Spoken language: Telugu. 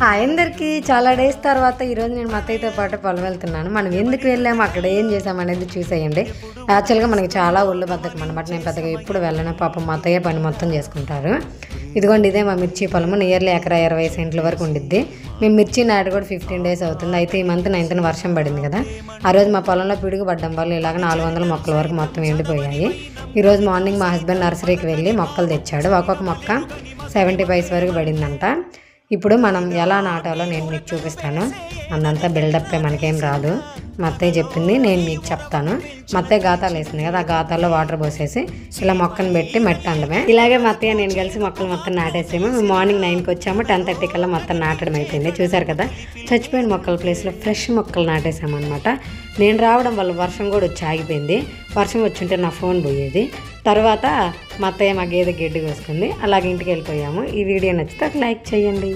హాయ్ అందరికీ చాలా డేస్ తర్వాత ఈరోజు నేను మా అత్తయ్యతో పాటు పొలం వెళ్తున్నాను. మనం ఎందుకు వెళ్ళాము, అక్కడ ఏం చేసాం అనేది చూసేయండి. యాక్చువల్గా మనకి చాలా ఒళ్ళు బద్దకం అనమాట. నేను పెద్దగా ఎప్పుడు వెళ్ళను, పాపం మా అత్తయ్య పని మొత్తం చేసుకుంటారు. ఇదిగోండి, ఇదే మా మిర్చి పొలము. నియర్లీ ఎకరా 20 సెంట్ల వరకు ఉండిద్ది. మేము మిర్చి నాటి కూడా 15 డేస్ అవుతుంది. అయితే ఈ మంత్ 9th వర్షం పడింది కదా, ఆ రోజు మా పొలంలో పిడుగు పడ్డం వల్ల ఇలాగ 400 మొక్కల వరకు మొత్తం ఎండిపోయాయి. ఈరోజు మార్నింగ్ మా హస్బెండ్ నర్సరీకి వెళ్ళి మొక్కలు తెచ్చాడు. ఒక్కొక్క మొక్క 70 పైస్ వరకు పడిందంట. ఇప్పుడు మనం ఎలా నాటాలో నేను మీకు చూపిస్తాను. అందంతా బిల్డప్పే, మనకేం రాదు. మా అత్తయ్య చెప్పింది, నేను మీకు చెప్తాను. మా అత్తయ్య గాతాలు వేసింది కదా, ఆ గాతాల్లో వాటర్ పోసేసి ఇలా మొక్కను పెట్టి మట్టి అండమే. ఇలాగే మా అత్తయ్య నేను కలిసి మొక్కలు మొత్తం నాటేసాము. మేము మార్నింగ్ 9కి వచ్చాము, 10:30 కల్లా మొత్తం నాటడం అయిపోయింది. చూసారు కదా, చచ్చిపోయిన మొక్కల ప్లేస్లో ఫ్రెష్ మొక్కలు నాటేసాము అనమాట. నేను రావడం వల్ల వర్షం కూడా వచ్చి ఆగిపోయింది. వర్షం వచ్చుంటే నా ఫోన్ పోయేది. తర్వాత మా అత్తయ్య మా గేదె గడ్డి కోసుకుంది. అలాగే ఇంటికి వెళ్ళిపోయాము. ఈ వీడియో నచ్చితే ఒక లైక్ చేయండి.